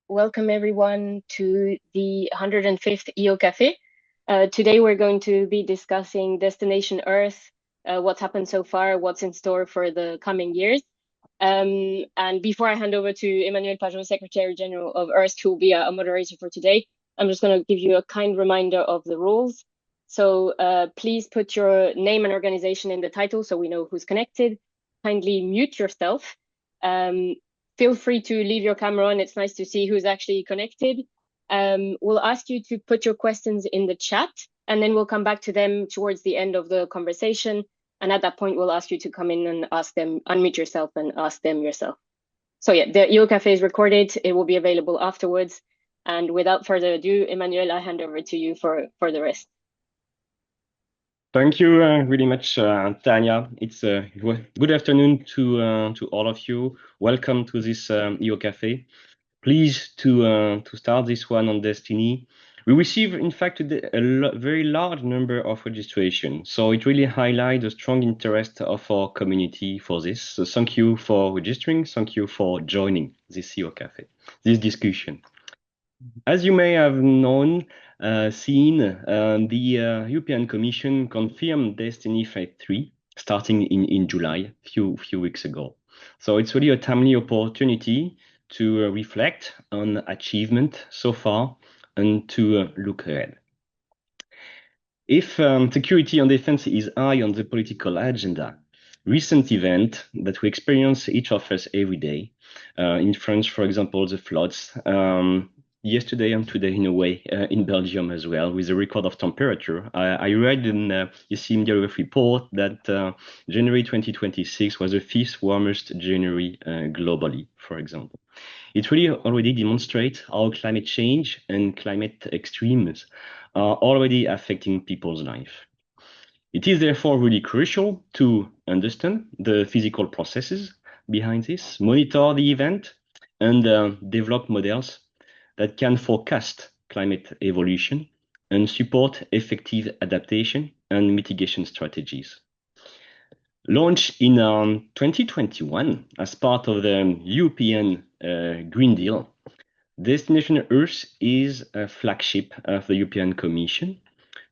Welcome everyone to the 105th EOcafe. Today we're going to be discussing Destination Earth, what's happened so far, what's in store for the coming years. And before I hand over to Emmanuel Pajot, Secretary General of Earth, who will be a moderator for today, I'm just going to give you a kind reminder of the rules. So please put your name and organization in the title so we know who's connected. Kindly mute yourself. Feel free to leave your camera on. It's nice to see who's actually connected. We'll ask you to put your questions in the chat, and then we'll come back to them towards the end of the conversation. And at that point, we'll ask you to come in and ask them, unmute yourself and ask them yourself. So yeah, the EOcafe is recorded. It will be available afterwards. And without further ado, Emmanuel, I hand over to you for the rest. Thank you really much, Tanya. It's a good afternoon to all of you. Welcome to this EOcafe. Pleased to start this one on DestinE. We received, in fact, a very large number of registrations, so it really highlights the strong interest of our community for this. So thank you for registering. Thank you for joining this EOcafe, this discussion. As you may have seen, the European Commission confirmed DestinE Phase 3 starting in July, few weeks ago. So it's really a timely opportunity to reflect on achievement so far and to look ahead. If security and defense is high on the political agenda, recent events that we experience each of us every day, in France, for example, the floods, yesterday and today in a way in Belgium as well, with a record of temperature. I read in ECMDRF report that January 2026 was the 5th warmest January globally, for example. It really already demonstrates how climate change and climate extremes are already affecting people's life. It is therefore really crucial to understand the physical processes behind this, monitor the event, and develop models that can forecast climate evolution and support effective adaptation and mitigation strategies. Launched in 2021 as part of the European Green Deal, Destination Earth is a flagship of the European Commission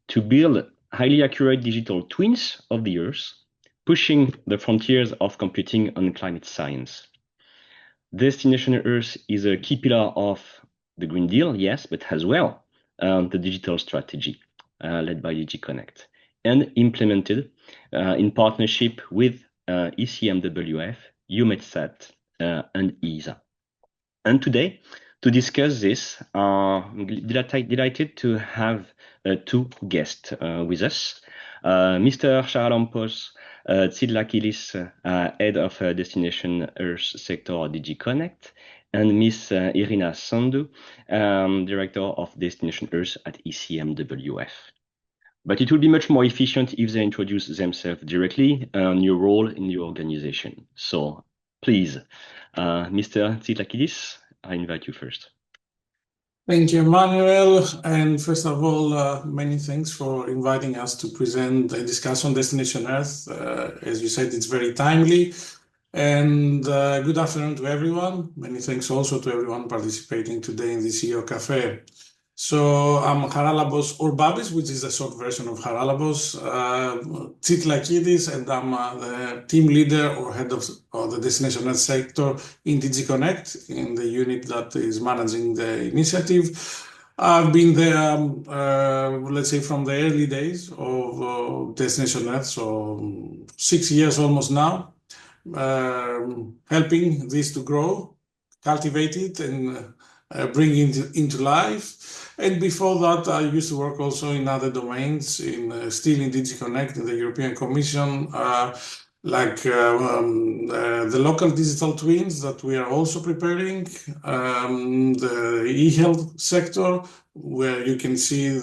to build highly accurate digital twins of the Earth, pushing the frontiers of computing and climate science. Destination Earth is a key pillar of the Green Deal, yes, but as well the digital strategy led by DG Connect and implemented in partnership with ECMWF, EUMETSAT, and ESA. And today, to discuss this, I'm delighted to have two guests with us. Mr. Charalampos Tsidlakilis, Head of Destination Earth Sector DG Connect, and Ms. Irina Sandu, Director of Destination Earth at ECMWF. But it will be much more efficient if they introduce themselves directly and your role in your organization. So please, Mr. Tsidlakidis, I invite you first. Thank you, Emmanuel. And first of all, many thanks for inviting us to present and discuss on Destination Earth. As you said, it's very timely. And good afternoon to everyone. Many thanks also to everyone participating today in this EOcafe. So I'm Haralabos or Babis, which is a short version of Haralabos Tsidlakidis, and I'm the team leader or head of the Destination Earth sector in DG Connect, in the unit that is managing the initiative. I've been there, let's say, from the early days of Destination Earth, so 6 years almost now, helping this to grow, cultivate it, and bring it into life. And before that, I used to work also in other domains, still in DG Connect, in the European Commission, like the local digital twins that we are also preparing, the e-health sector, where you can see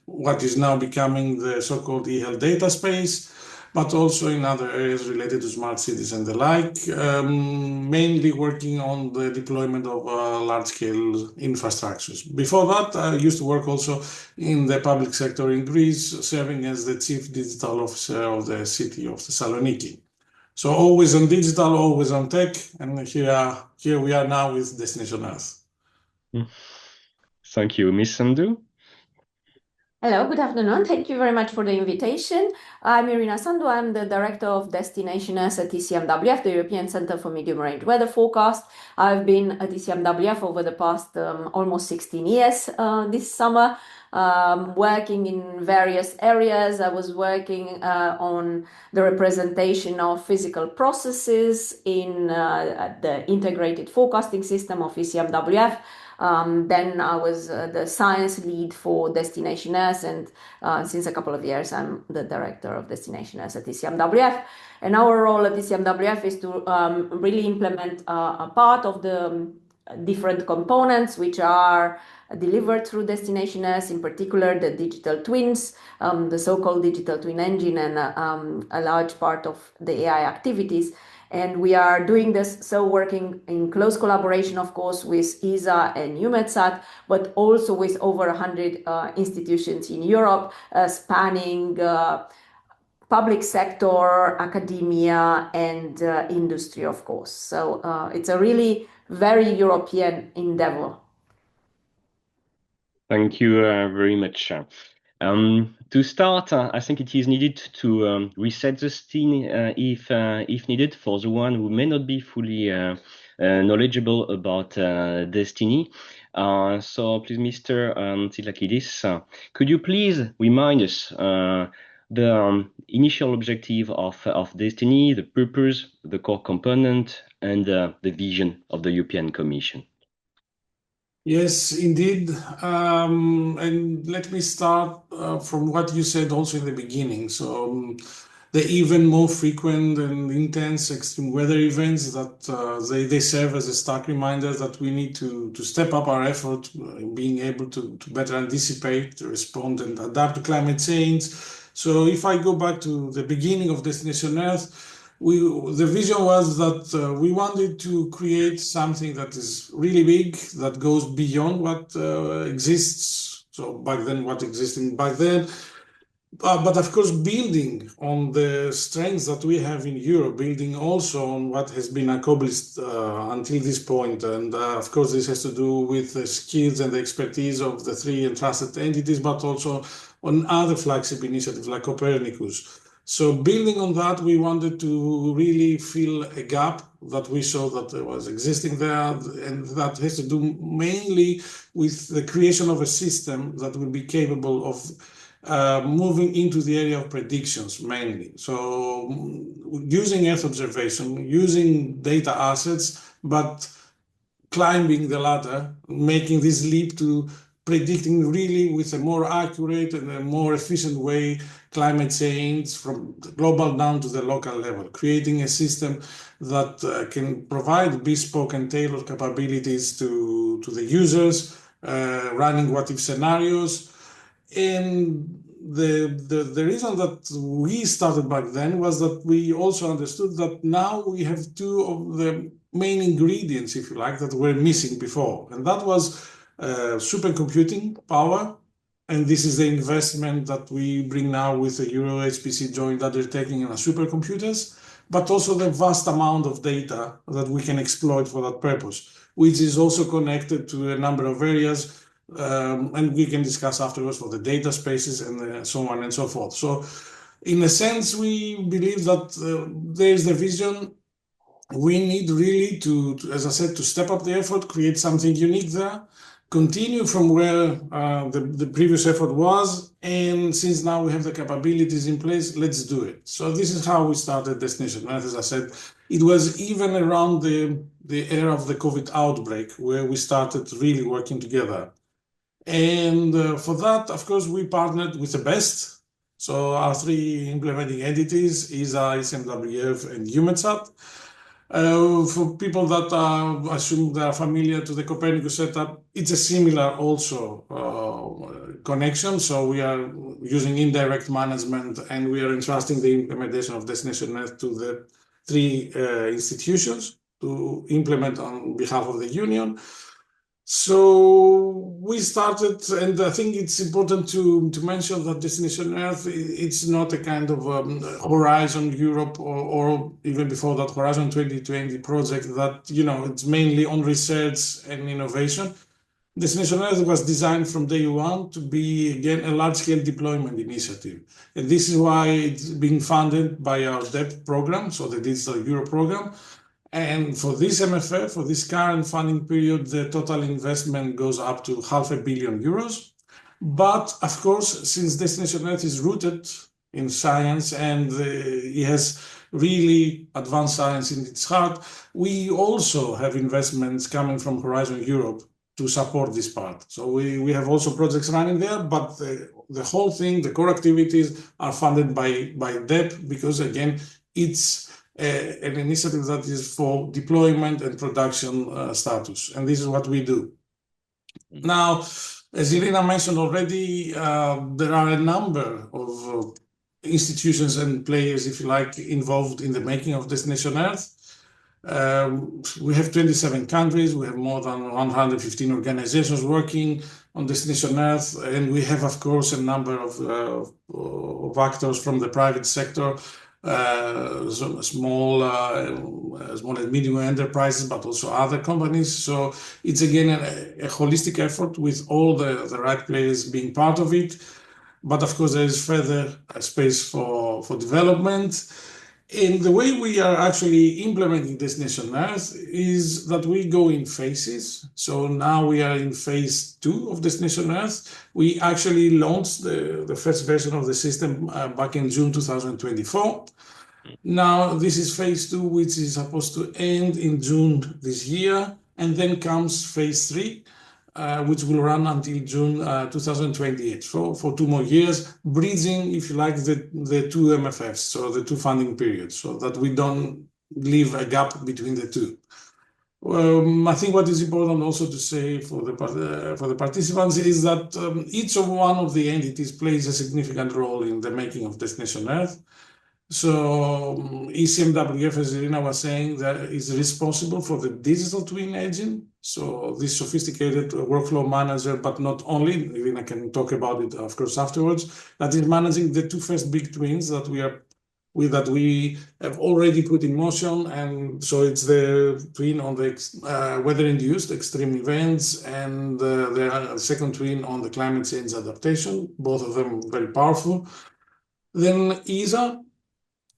what is now becoming the so-called e-health data space, but also in other areas related to smart cities and the like, mainly working on the deployment of large-scale infrastructures. Before that, I used to work also in the public sector in Greece, serving as the chief digital officer of the city of Thessaloniki. So always on digital, always on tech, and here we are now with Destination Earth. Thank you. Miss Sandu? Hello, good afternoon. Thank you very much for the invitation. I'm Irina Sandu. I'm the Director of DestinE at ECMWF, the European Centre for Medium Range Weather Forecast. I've been at ECMWF over the past almost 16 years this summer, working in various areas. I was working on the representation of physical processes in the integrated forecasting system of ECMWF. Then I was the science lead for DestinE, and since a couple of years, I'm the director of DestinE at ECMWF. And our role at ECMWF is to really implement a part of the different components which are delivered through DestinE, in particular the digital twins, the so-called digital twin engine, and a large part of the AI activities. And we are doing this, so working in close collaboration, of course, with ESA and EUMETSAT, but also with over 100 institutions in Europe, spanning public sector, academia, and industry, of course. So it's a really very European endeavor. Thank you very much. To start, I think it is needed to reset the scene if needed for the one who may not be fully knowledgeable about DestinE. So please, Mr. Tsilakidis, could you please remind us the initial objective of DestinE, the purpose, the core component, and the vision of the European Commission? Yes, indeed. And let me start from what you said also in the beginning. So the even more frequent and intense extreme weather events that they serve as a stark reminder that we need to step up our effort in being able to better anticipate, respond, and adapt to climate change. So if I go back to the beginning of Destination Earth, the vision was that we wanted to create something that is really big, that goes beyond what exists. So back then, what existed back then. But of course, building on the strengths that we have in Europe, building also on what has been accomplished until this point. And of course, this has to do with the skills and the expertise of the three entrusted entities, but also on other flagship initiatives like Copernicus. So building on that, we wanted to really fill a gap that we saw that was existing there, and that has to do mainly with the creation of a system that will be capable of moving into the area of predictions mainly. So using Earth observation, using data assets, but climbing the ladder, making this leap to predicting really with a more accurate and a more efficient way climate change from the global down to the local level, creating a system that can provide bespoke and tailored capabilities to the users, running what-if scenarios. And the reason that we started back then was that we also understood that now we have two of the main ingredients, if you like, that were missing before. And that was supercomputing power. And this is the investment that we bring now with the Euro HPC joint undertaking in our supercomputers, but also the vast amount of data that we can exploit for that purpose, which is also connected to a number of areas. And we can discuss afterwards for the data spaces and so on and so forth. So in a sense, we believe that there is the vision. We need really to, as I said, to step up the effort, create something unique there, continue from where the previous effort was. And since now we have the capabilities in place, let's do it. So this is how we started Destination Earth. As I said, it was even around the era of the COVID outbreak where we started really working together. And for that, of course, we partnered with the best. So our three implementing entities, ESA, ECMWF, and EUMETSAT. For people that assume they are familiar to the Copernicus setup, it's a similar also connection. So we are using indirect management, and we are entrusting the implementation of Destination Earth to the three institutions to implement on behalf of the Union. So we started, and I think it's important to mention that Destination Earth, it's not a kind of Horizon Europe or even before that Horizon 2020 project that, it's mainly on research and innovation. Destination Earth was designed from day one to be, again, a large-scale deployment initiative. And this is why it's being funded by our DEP program, so the Digital Euro program. And for this MFF, for this current funding period, the total investment goes up to €500 million. But of course, since Destination Earth is rooted in science and it has really advanced science in its heart, we also have investments coming from Horizon Europe to support this part. So we have also projects running there, but the whole thing, the core activities are funded by DEP because, again, it's an initiative that is for deployment and production status. And this is what we do. Now, as Irina mentioned already, there are a number of institutions and players, if you like, involved in the making of Destination Earth. We have 27 countries, we have more than 115 organizations working on Destination Earth, and we have, of course, a number of actors from the private sector, small and medium enterprises, but also other companies. So it's, again, a holistic effort with all the right players being part of it. But of course, there is further space for development. And the way we are actually implementing Destination Earth is that we go in phases. So now we are in phase 2 of Destination Earth. We actually launched the first version of the system back in June 2024. Now this is phase 2, which is supposed to end in June this year. And then comes phase 3. Which will run until June 2028, for 2 more years, bridging, if you like, the two MFFs, so the 2 funding periods, so that we don't leave a gap between the two. I think what is important also to say for the participants is that each one of the entities plays a significant role in the making of Destination Earth. So ECMWF, as Irina was saying, that is responsible for the digital twin engine. So this sophisticated workflow manager, but not only, Irina can talk about it, of course, afterwards, that is managing the 2 first big twins that we have already put in motion. And so it's the twin on the weather-induced extreme events and the second twin on the climate change adaptation, both of them very powerful. Then ESA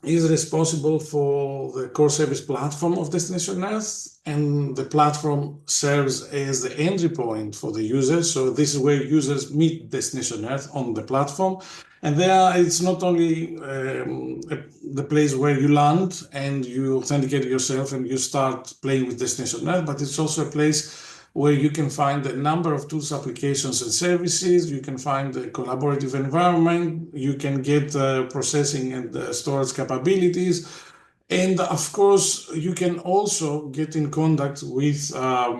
is responsible for the core service platform of Destination Earth, and the platform serves as the entry point for the users. So this is where users meet Destination Earth on the platform. And there it's not only the place where you land and you authenticate yourself and you start playing with Destination Earth, but it's also a place where you can find a number of tools, applications, and services. You can find a collaborative environment. You can get processing and storage capabilities. And of course, you can also get in contact with ESA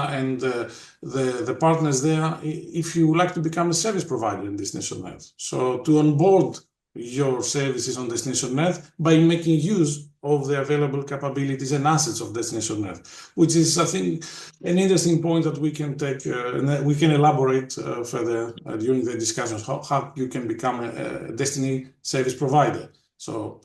and the partners there if you would like to become a service provider in Destination Earth. So to onboard your services on Destination Earth by making use of the available capabilities and assets of Destination Earth, which is, I think, an interesting point that we can take and we can elaborate further during the discussions, how you can become a DestinE service provider. So,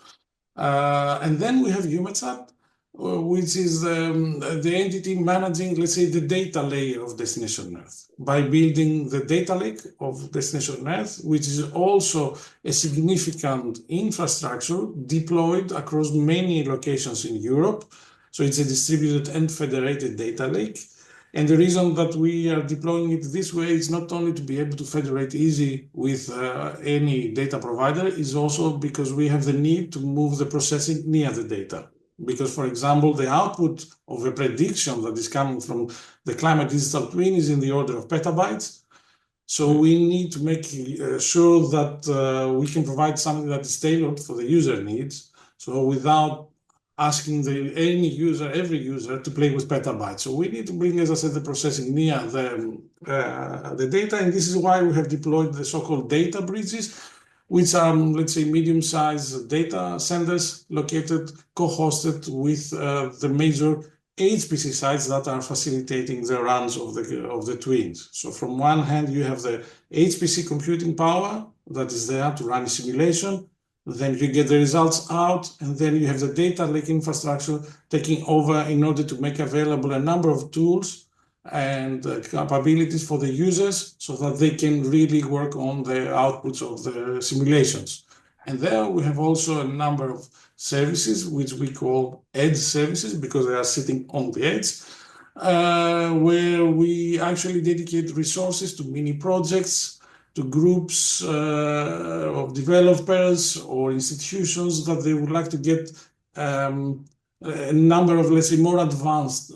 and then we have EUMETSAT, which is the entity managing, let's say, the data layer of Destination Earth by building the data lake of Destination Earth, which is also a significant infrastructure deployed across many locations in Europe. So it's a distributed and federated data lake. And the reason that we are deploying it this way is not only to be able to federate easy with any data provider, is also because we have the need to move the processing near the data. Because, for example, the output of a prediction that is coming from the climate digital twin is in the order of petabytes. So we need to make sure that we can provide something that is tailored for the user needs. So without asking every user to play with petabytes. So we need to bring, as I said, the processing near the data. And this is why we have deployed the so-called data bridges, which are, let's say, medium-sized data centers located, co-hosted with the major HPC sites that are facilitating the runs of the twins. So from one hand, you have the HPC computing power that is there to run a simulation. Then you get the results out, and then you have the data lake infrastructure taking over in order to make available a number of tools and capabilities for the users so that they can really work on the outputs of the simulations. And there we have also a number of services which we call edge services because they are sitting on the edge, where we actually dedicate resources to mini projects, to groups of developers or institutions that they would like to get a number of, let's say, more advanced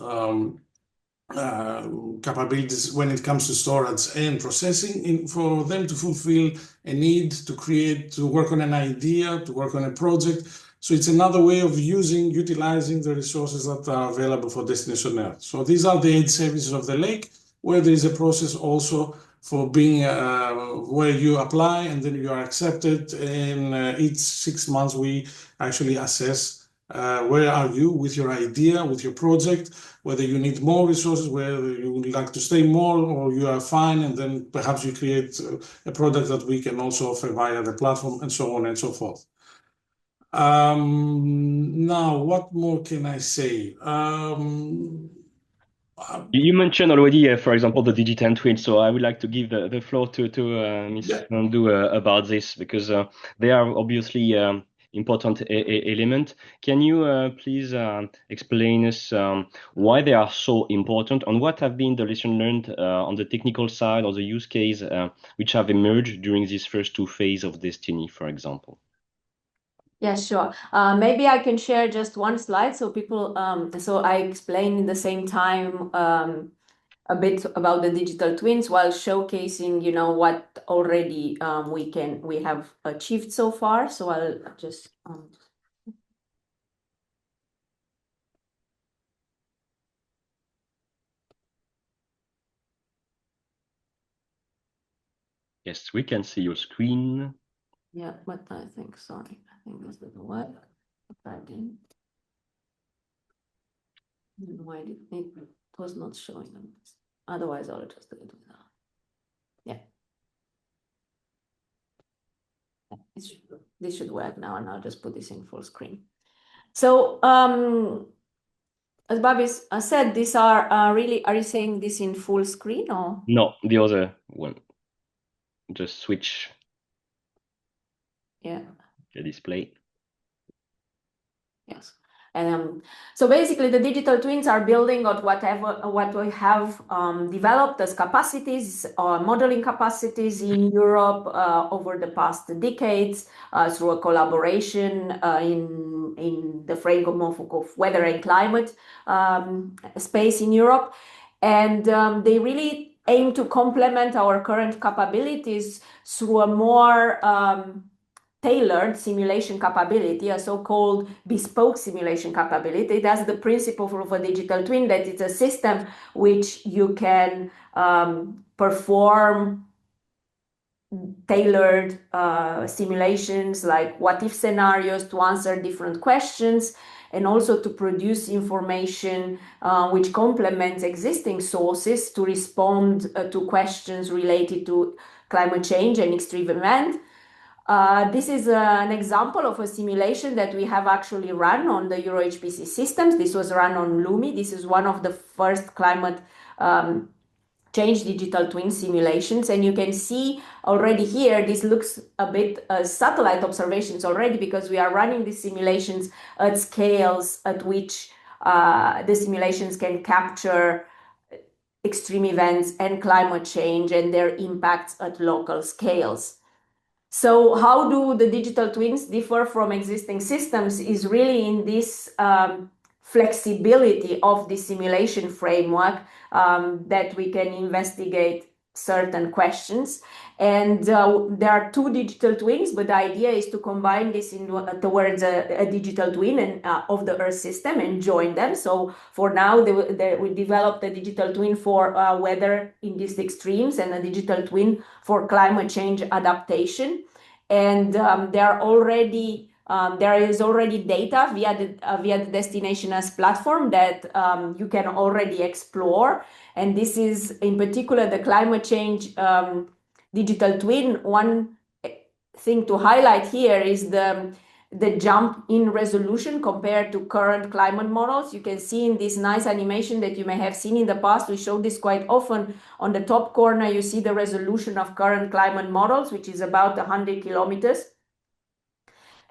capabilities when it comes to storage and processing for them to fulfill a need to work on an idea, to work on a project. So it's another way of utilizing the resources that are available for Destination Earth. So these are the edge services of the lake, where there is a process also for being where you apply and then you are accepted. And each 6 months we actually assess where are you with your idea, with your project, whether you need more resources, whether you would like to stay more, or you are fine, and then perhaps you create a product that we can also offer via the platform, and so on and so forth. Now, what more can I say? You mentioned already, for example, the digital twin. So I would like to give the floor to Ms. Nandu about this because they are obviously important element. Can you please explain us why they are so important and what have been the lesson learned on the technical side or the use case which have emerged during these first 2 phases of DestinE, for example? Yeah, sure. Maybe I can share just one slide so people, so I explain in the same time a bit about the digital twins while showcasing, what already we have achieved so far. So I'll just Yes, we can see your screen. Yeah, but I think this doesn't work. I didn't. Why it was not showing them? Otherwise, I'll just do it without. Yeah. This should work now, and I'll just put this in full screen. So, as Bobby said, these are really. Are you saying this in full screen or? No, the other one. Just switch. Yeah. The display. Yes. And so basically the digital twins are building on what we have developed as capacities or modeling capacities in Europe over the past decades through a collaboration in the framework of weather and climate space in Europe. And they really aim to complement our current capabilities through a more tailored simulation capability, a so-called bespoke simulation capability. That's the principle of a digital twin, that it's a system which you can perform tailored simulations like what-if scenarios to answer different questions and also to produce information which complements existing sources to respond to questions related to climate change and extreme event. This is an example of a simulation that we have actually run on the EuroHPC systems. This was run on LUMI. This is one of the first climate change digital twin simulations. And you can see already here, this looks a bit satellite observations already because we are running these simulations at scales at which the simulations can capture extreme events and climate change and their impacts at local scales. So how do the digital twins differ from existing systems is really in this flexibility of the simulation framework that we can investigate certain questions. And there are 2 digital twins, but the idea is to combine this towards a digital twin of the Earth system and join them. So for now, we developed a digital twin for weather in these extremes and a digital twin for climate change adaptation. And there is already data via the Destination Earth platform that you can already explore. And this is in particular the climate change digital twin. One thing to highlight here is the jump in resolution compared to current climate models. You can see in this nice animation that you may have seen in the past, we show this quite often. On the top corner, you see the resolution of current climate models, which is about 100 kilometers.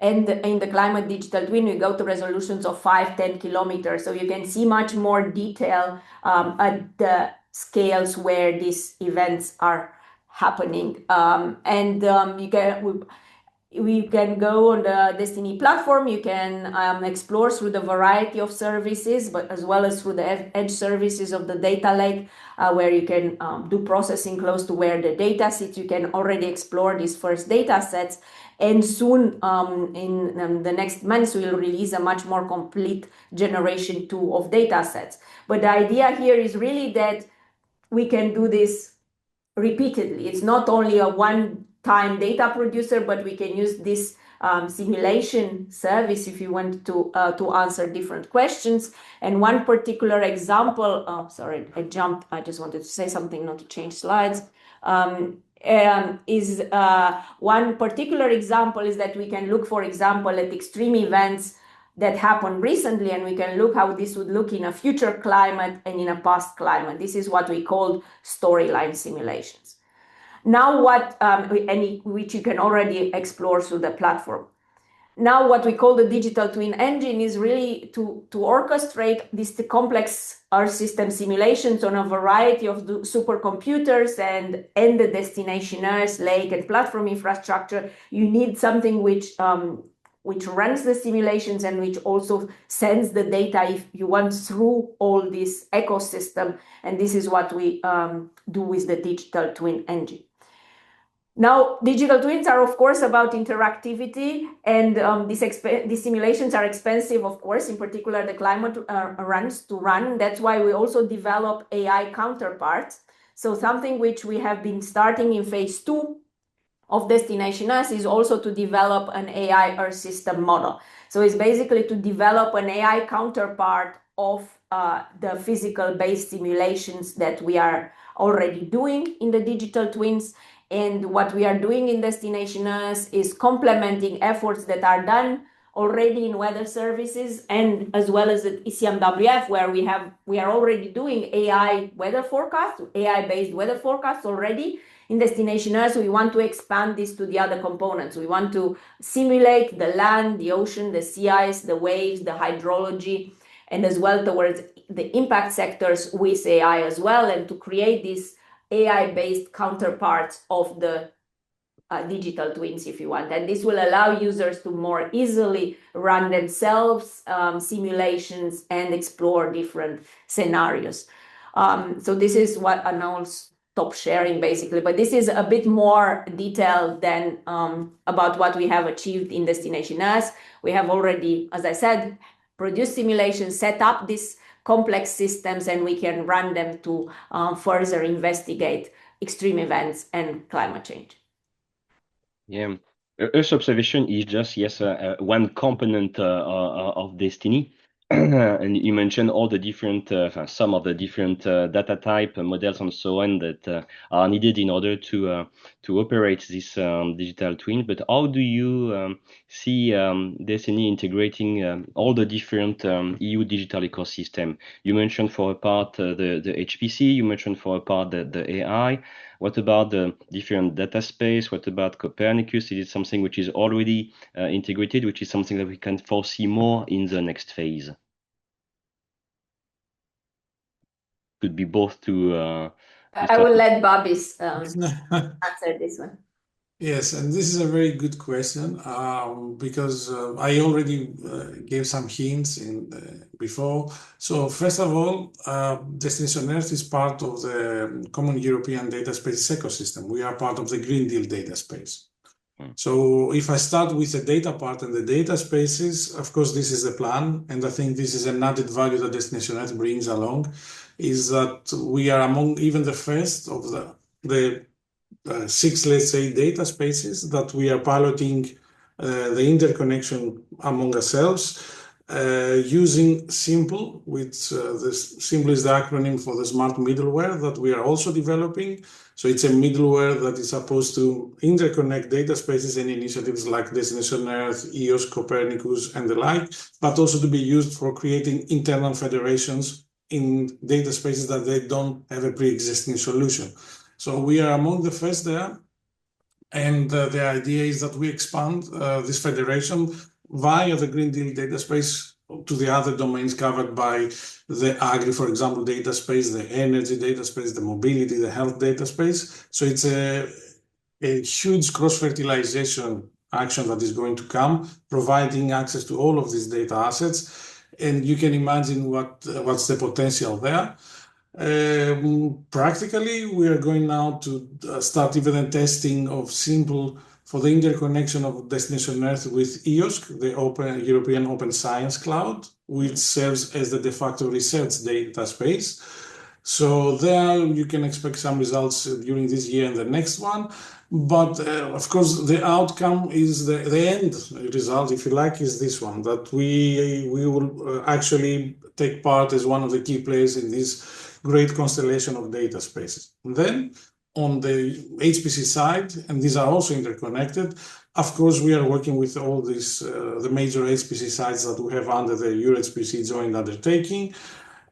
And in the climate digital twin, we go to resolutions of 5-10 kilometers. So you can see much more detail at the scales where these events are happening. We can go on the DestinE platform. You can explore through the variety of services, but as well as through the edge services of the data lake, where you can do processing close to where the data sits. You can already explore these first data sets. And soon, in the next months, we'll release a much more complete generation 2 of data sets. But the idea here is really that we can do this repeatedly. It's not only a one-time data producer, but we can use this simulation service if you want to answer different questions. And one particular example, sorry, I jumped. I just wanted to say something, not to change slides. One particular example is that we can look, for example, at extreme events that happened recently, and we can look how this would look in a future climate and in a past climate. This is what we call storyline simulations. Now which you can already explore through the platform. Now what we call the digital twin engine is really to orchestrate these complex Earth system simulations on a variety of supercomputers and the destination Earth, lake, and platform infrastructure. You need something which runs the simulations and which also sends the data, if you want, through all this ecosystem. And this is what we do with the digital twin engine. Now, digital twins are, of course, about interactivity, and these simulations are expensive, of course, in particular the climate runs to run. That's why we also develop AI counterparts. So something which we have been starting in phase 2 of Destination Earth is also to develop an AI Earth system model. So it's basically to develop an AI counterpart of the physical-based simulations that we are already doing in the digital twins. And what we are doing in Destination Earth is complementing efforts that are done already in weather services, and as well as at ECMWF, where we are already doing AI weather forecasts, AI-based weather forecasts already. In Destination Earth, we want to expand this to the other components. We want to simulate the land, the ocean, the sea ice, the waves, the hydrology, and as well towards the impact sectors with AI as well, and to create these AI-based counterparts of the digital twins, if you want. And this will allow users to more easily run themselves simulations and explore different scenarios. So this is what I'll stop sharing, basically. But this is a bit more detailed than about what we have achieved in Destination Earth. We have already, as I said, produced simulations, set up these complex systems, and we can run them to further investigate extreme events and climate change. Yeah, Earth observation is just, yes, one component of DestinE. And you mentioned all the different, some of the different data type models and so on that are needed in order to operate this digital twin. But how do you see DestinE integrating all the different EU digital ecosystem? You mentioned for a part the HPC, you mentioned for a part the AI. What about the different data space? What about Copernicus? Is it something which is already integrated, which is something that we can foresee more in the next phase? Could be both to... I will let Babis answer this one. Yes, and this is a very good question because I already gave some hints before. So first of all, Destination Earth is part of the Common European Data Space ecosystem. We are part of the Green Deal data space. So if I start with the data part and the data spaces, of course, this is the plan. And I think this is an added value that Destination Earth brings along, is that we are among even the first of the 6, let's say, data spaces that we are piloting the interconnection among ourselves. using Simple, which this Simple is the acronym for the smart middleware that we are also developing. So it's a middleware that is supposed to interconnect data spaces and initiatives like Destination Earth, EOS, Copernicus, and the like, but also to be used for creating internal federations in data spaces that they don't have a pre-existing solution. So we are among the first there. And the idea is that we expand this federation via the Green Deal data space to the other domains covered by the agri, for example, data space, the energy data space, the mobility, the health data space. So it's a huge cross-fertilization action that is going to come, providing access to all of these data assets. And you can imagine what's the potential there. Practically, we are going now to start even a testing of Simple for the interconnection of Destination Earth with EOS, the European Open Science Cloud, which serves as the de facto research data space. So there you can expect some results during this year and the next one. But of course, the outcome is the end result, if you like, is this one, that we will actually take part as one of the key players in this great constellation of data spaces. And then on the HPC side, and these are also interconnected, of course, we are working with all these, the major HPC sites that we have under the EuroHPC joint undertaking.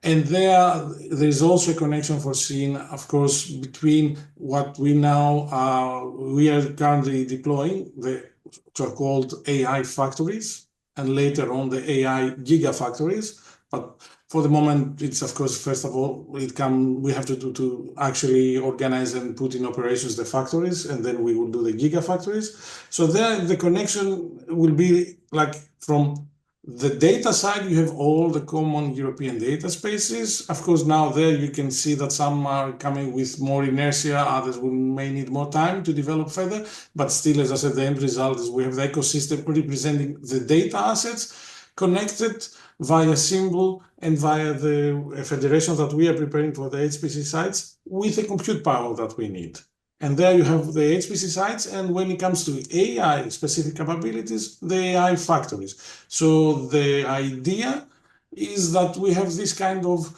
And there is also a connection foreseen, of course, between what we are currently deploying, the so-called AI factories, and later on the AI gigafactories. But for the moment, it's of course, first of all, we have to actually organize and put in operations the factories, and then we will do the gigafactories. So there, the connection will be like from the data side, you have all the common European data spaces. Of course, now there you can see that some are coming with more inertia, others may need more time to develop further. But still, as I said, the end result is we have the ecosystem representing the data assets connected via Simple and via the federation that we are preparing for the HPC sites with the compute power that we need. And there you have the HPC sites, and when it comes to AI-specific capabilities, the AI factories. So the idea is that we have this kind of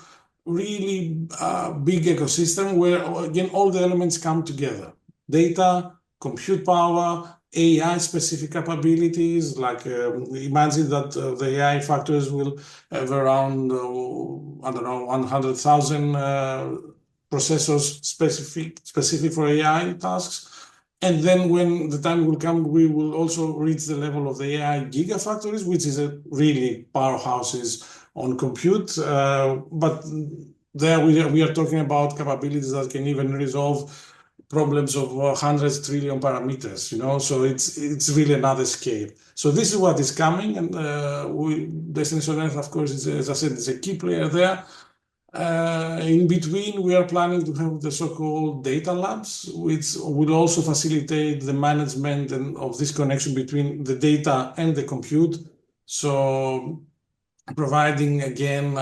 really big ecosystem where, again, all the elements come together. Data, compute power, AI-specific capabilities, like imagine that the AI factories will have around, I don't know, 100,000 processors specific for AI tasks. And then when the time will come, we will also reach the level of the AI gigafactories, which is really powerhouses on compute. But there we are talking about capabilities that can even resolve problems of hundreds of trillion parameters, so it's really another scale. So this is what is coming, and Destination Earth, of course, as I said, is a key player there. In between, we are planning to have the so-called data labs, which will also facilitate the management of this connection between the data and the compute. So providing, again,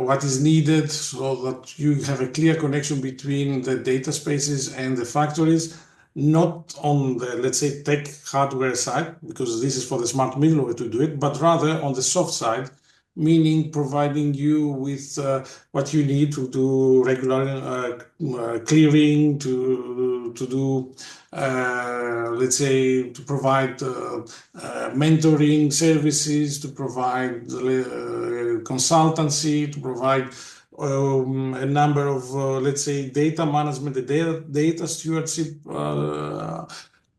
what is needed so that you have a clear connection between the data spaces and the factories, not on the, let's say, tech hardware side, because this is for the smart middleware to do it, but rather on the soft side, meaning providing you with what you need to do regular clearing, to do, let's say, to provide mentoring services, to provide consultancy, to provide a number of, let's say, data management, the data stewardship,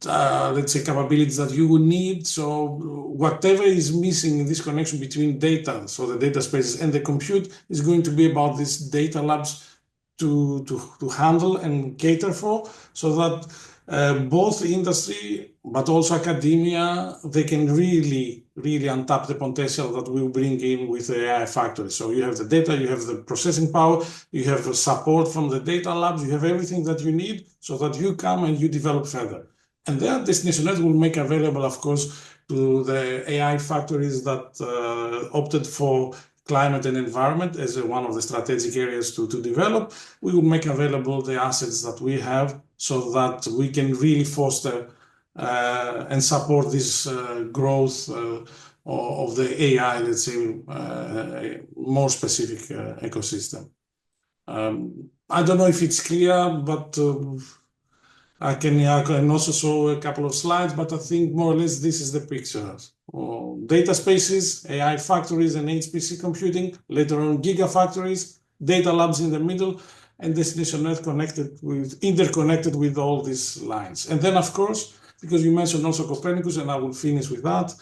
let's say, capabilities that you will need. So whatever is missing in this connection between data, so the data spaces and the compute, is going to be about these data labs to handle and cater for, so that both industry but also academia, they can really untap the potential that we will bring in with the AI factory. So you have the data, you have the processing power, you have the support from the data labs, you have everything that you need so that you come and you develop further. And their Destination Earth will make available, of course, to the AI factories that opted for climate and environment as one of the strategic areas to develop. We will make available the assets that we have so that we can really foster and support this growth of the AI, let's say, more specific ecosystem. I don't know if it's clear, but I can also show a couple of slides, but I think more or less this is the picture. Data spaces, AI factories, and HPC computing, later on gigafactories, data labs in the middle, and destination Earth interconnected with all these lines. And then, of course, because you mentioned also Copernicus, and I will finish with that,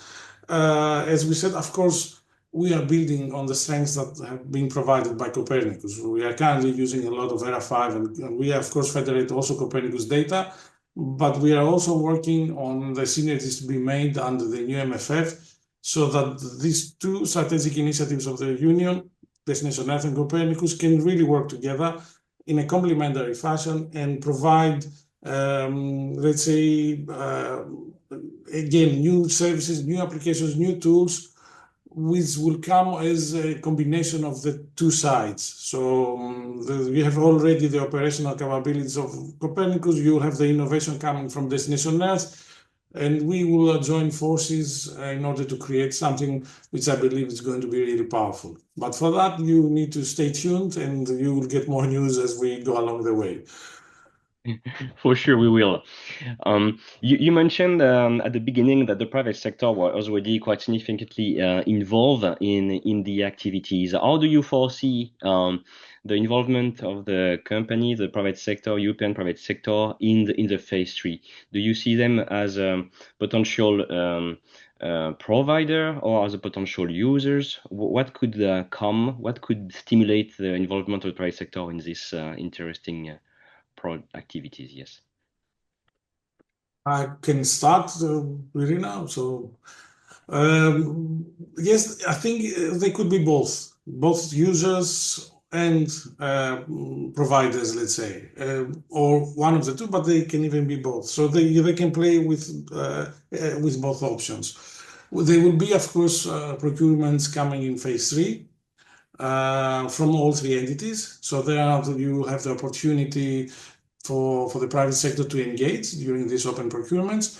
as we said, of course, we are building on the strengths that have been provided by Copernicus. We are currently using a lot of ERA5, and we, of course, federate also Copernicus data, but we are also working on the synergies to be made under the new MFF so that these two strategic initiatives of the Union, Destination Earth and Copernicus, can really work together in a complementary fashion and provide, let's say, again, new services, new applications, new tools, which will come as a combination of the two sides. So we have already the operational capabilities of Copernicus, you have the innovation coming from Destination Earth, and we will join forces in order to create something which I believe is going to be really powerful. But for that, you need to stay tuned, and you will get more news as we go along the way. For sure, we will. You mentioned at the beginning that the private sector was already quite significantly involved in the activities. How do you foresee the involvement of the company, the private sector, European private sector, in the phase 3? Do you see them as a potential provider or as a potential users? What could come? What could stimulate the involvement of the private sector in this interesting activities? Yes. I can start, Irina. So, yes, I think they could be both users and providers, let's say, or one of the two, but they can even be both. So they can play with both options. There will be, of course, procurements coming in phase 3 from all three entities. So there you have the opportunity for the private sector to engage during these open procurements.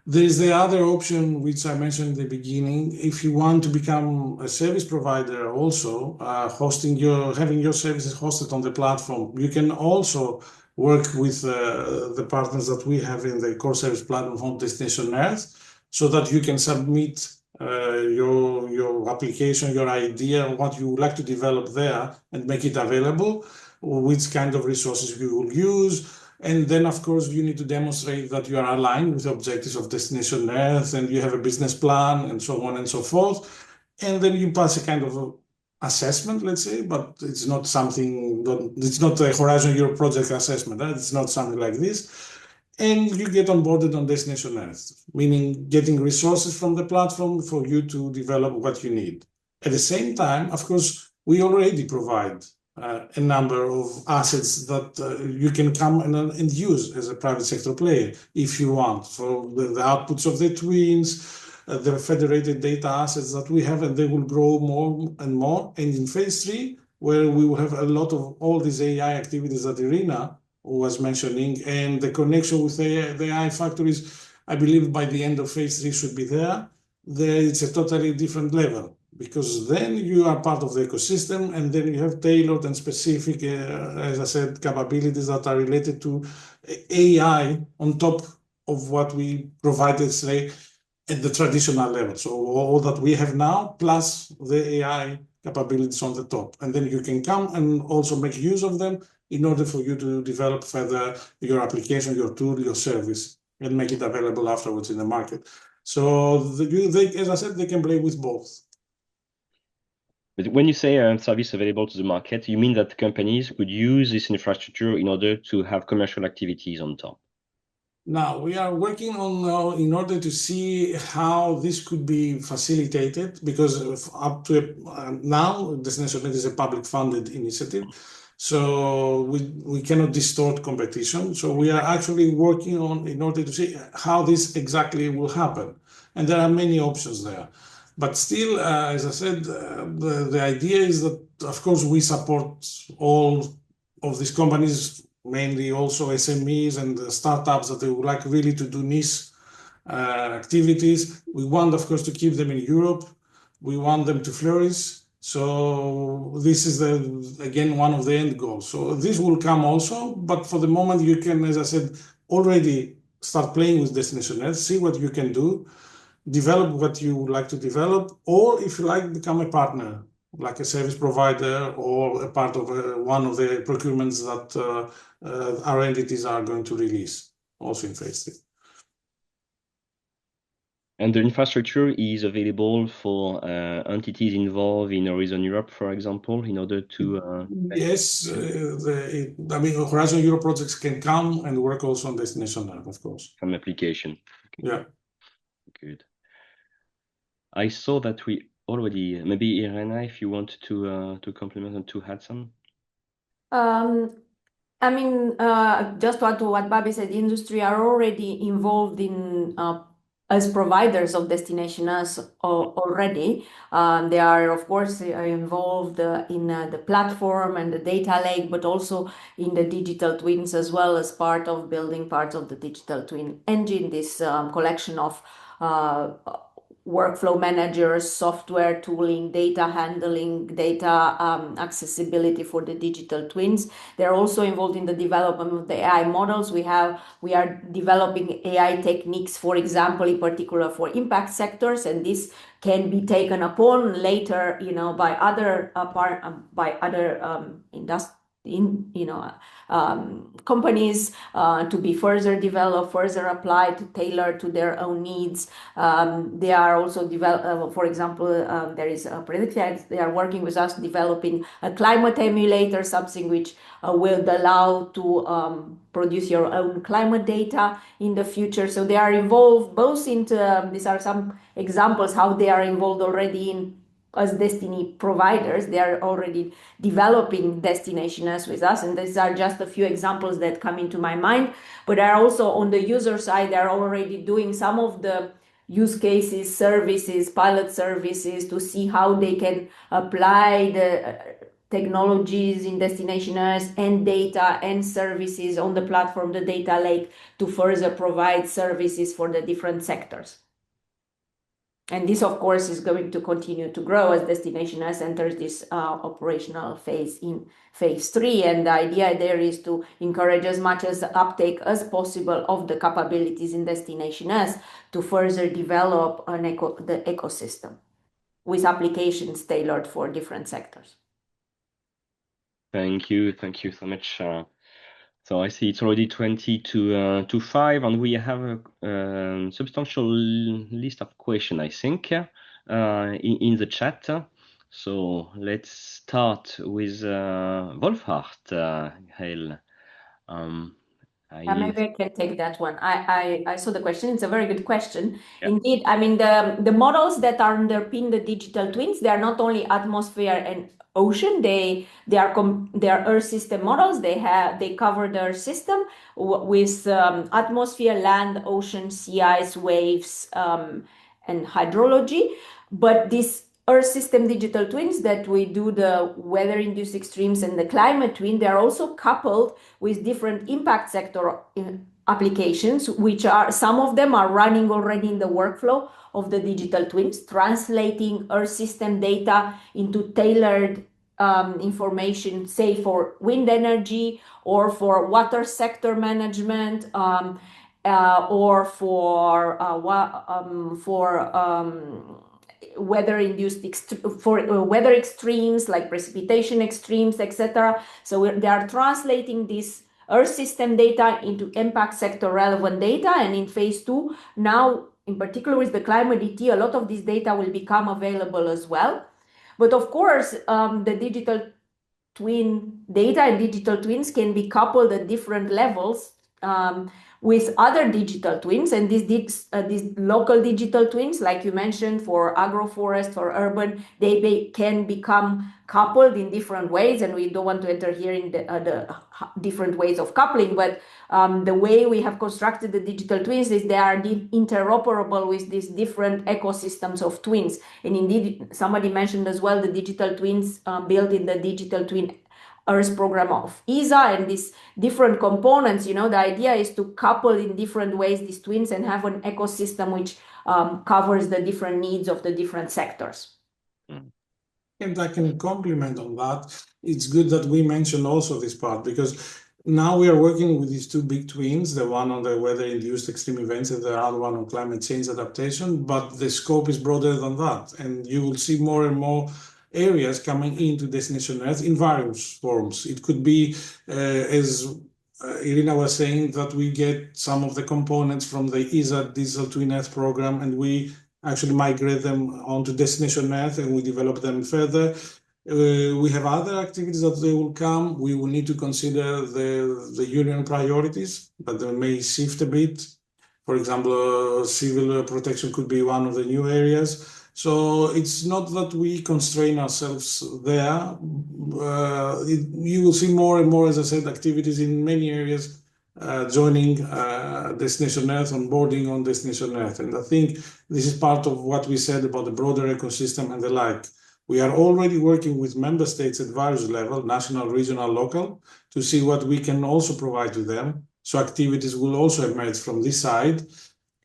There is the other option, which I mentioned in the beginning. If you want to become a service provider also, having your services hosted on the platform, you can also work with the partners that we have in the core service platform from Destination Earth, so that you can submit your application, your idea, what you would like to develop there, and make it available, which kind of resources you will use. And then, of course, you need to demonstrate that you are aligned with the objectives of Destination Earth and you have a business plan and so on and so forth. And then you pass a kind of assessment, let's say, but it's not it's not a Horizon Europe project assessment. It's not something like this. And you get onboarded on Destination Earth, meaning getting resources from the platform for you to develop what you need. At the same time, of course, we already provide a number of assets that you can come and use as a private sector player if you want. For the outputs of the twins, the federated data assets that we have, and they will grow more and more. And in phase 3, where we will have a lot of all these AI activities that Irina was mentioning, and the connection with the AI factories, I believe by the end of phase 3 should be there. It's a totally different level, because then you are part of the ecosystem, and then you have tailored and specific, as I said, capabilities that are related to AI on top of what we provided, say, at the traditional level. So all that we have now, plus the AI capabilities on the top. And then you can come and also make use of them in order for you to develop further your application, your tool, your service, and make it available afterwards in the market. So as I said, they can play with both. But when you say service available to the market, you mean that companies could use this infrastructure in order to have commercial activities on top? Now, we are working on in order to see how this could be facilitated, because up to now, Destination Earth is a public funded initiative. So we cannot distort competition. So we are actually working on in order to see how this exactly will happen. And there are many options there. But still, as I said, the idea is that, of course, we support all of these companies, mainly also SMEs and startups that they would like really to do niche activities. We want, of course, to keep them in Europe. We want them to flourish. So this is again one of the end goals. So this will come also, but for the moment you can, as I said, already start playing with Destination Earth, see what you can do, develop what you would like to develop, or if you like, become a partner, like a service provider or a part of one of the procurements that our entities are going to release, also in phase 3. And the infrastructure is available for entities involved in Horizon Europe, for example, in order to... Yes, I mean, Horizon Europe projects can come and work also on Destination Earth, of course. Some application. Yeah. Good. I saw that we already, maybe Irena, if you want to complement and to add some. I mean, just to add to what Bobby said, the industry are already involved in as providers of Destination Earth already. They are, of course, involved in the platform and the data lake, but also in the digital twins as well as part of building parts of the digital twin engine, this collection of workflow managers, software tooling, data handling, data accessibility for the digital twins. They're also involved in the development of the AI models. We are developing AI techniques, for example, in particular for impact sectors, and this can be taken upon later, by other companies to be further developed, further applied, tailored to their own needs. They are also for example, there is a Predictex. They are working with us developing a climate emulator, something which will allow to produce your own climate data in the future. So they are involved both into, these are some examples how they are involved already in as DestinE providers. They are already developing destinations with us, and these are just a few examples that come into my mind. But are also on the user side, they're already doing some of the use cases, services, pilot services to see how they can apply the technologies in destinations and data and services on the platform, the data lake, to further provide services for the different sectors. And this, of course, is going to continue to grow as Destination Earth enters this operational phase in phase 3. And the idea there is to encourage as much as uptake as possible of the capabilities in Destination Earth to further develop the ecosystem with applications tailored for different sectors. Thank you so much. So I see it's already 20 to 5, and we have a substantial list of questions, I think, in the chat. So let's start with Wolfhard, Hail. Maybe I can take that one. I saw the question. It's a very good question. Yeah. Indeed, I mean, the models that are underpin the digital twins, they are not only atmosphere and ocean, they are Earth system models. They cover the Earth system with atmosphere, land, ocean, sea ice, waves, and hydrology. But these Earth system digital twins that we do, the weather-induced extremes and the climate twin, they are also coupled with different impact sector applications, which are, some of them are running already in the workflow of the digital twins, translating Earth system data into tailored information, say for wind energy or for water sector management, or for weather extremes like precipitation extremes, etc. So they are translating this Earth system data into impact sector relevant data. And in phase 2, now in particular with the climate DT, a lot of this data will become available as well. But of course, the digital twin data and digital twins can be coupled at different levels with other digital twins, and these local digital twins, like you mentioned, for agroforest, for urban, they can become coupled in different ways, and we don't want to enter here in the different ways of coupling, but the way we have constructed the digital twins is they are interoperable with these different ecosystems of twins. And indeed, somebody mentioned as well the digital twins built in the digital twin Earth program of ESA and these different components. The idea is to couple in different ways these twins and have an ecosystem which covers the different needs of the different sectors. And I can compliment on that. It's good that we mentioned also this part, because now we are working with these two big twins, the one on the weather-induced extreme events and the other one on climate change adaptation, but the scope is broader than that. And you will see more and more areas coming into Destination Earth in various forms. It could be, as Irina was saying, that we get some of the components from the ESA Digital Twin Earth program and we actually migrate them onto Destination Earth and we develop them further. We have other activities that they will come. We will need to consider the union priorities, but they may shift a bit. For example, civil protection could be one of the new areas. So it's not that we constrain ourselves there. You will see more and more, as I said, activities in many areas joining Destination Earth, onboarding on Destination Earth. And I think this is part of what we said about the broader ecosystem and the like. We are already working with member states at various levels, national, regional, local, to see what we can also provide to them. So activities will also emerge from this side.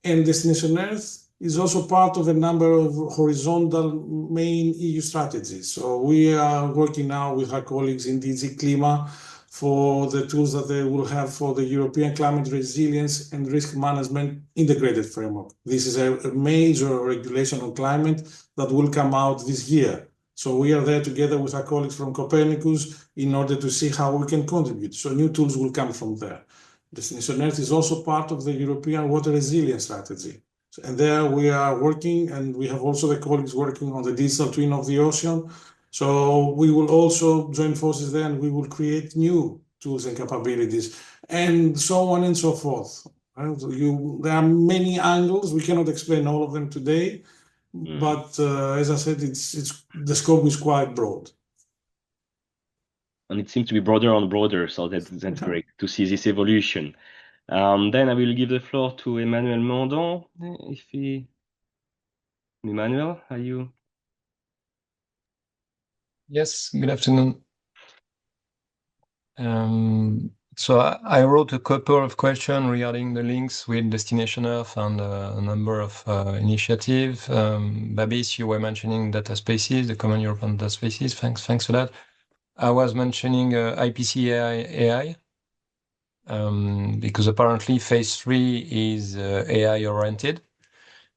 And Destination Earth is also part of a number of horizontal main EU strategies. So we are working now with our colleagues in DG Klima for the tools that they will have for the European Climate Resilience and Risk Management Integrated Framework. This is a major regulation on climate that will come out this year. So we are there together with our colleagues from Copernicus in order to see how we can contribute. So new tools will come from there. Destination Earth is also part of the European Water Resilience Strategy. And there we are working, and we have also the colleagues working on the digital twin of the ocean. So we will also join forces there and we will create new tools and capabilities and so on and so forth. There are many angles. We cannot explain all of them today. But as I said, the scope is quite broad. And it seems to be broader and broader, so that's great to see this evolution. Then I will give the floor to Emmanuel Mandon. Emmanuel, are you? Yes, good afternoon. So I wrote a couple of questions regarding the links with Destination Earth and a number of initiatives. Babis, you were mentioning data spaces, the Common European Data Spaces. Thanks for that. I was mentioning IPC AI, because apparently phase 3 is AI oriented.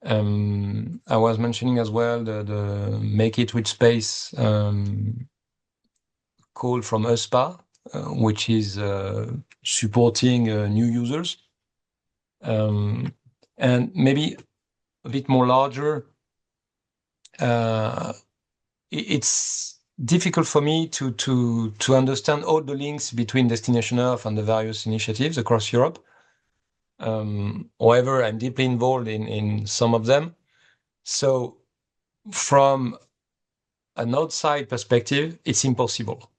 I was mentioning as well the Make It With Space call from USPA, which is supporting new users. And maybe a bit more larger, it's difficult for me to understand all the links between Destination Earth and the various initiatives across Europe. However, I'm deeply involved in some of them. So from an outside perspective, it's impossible.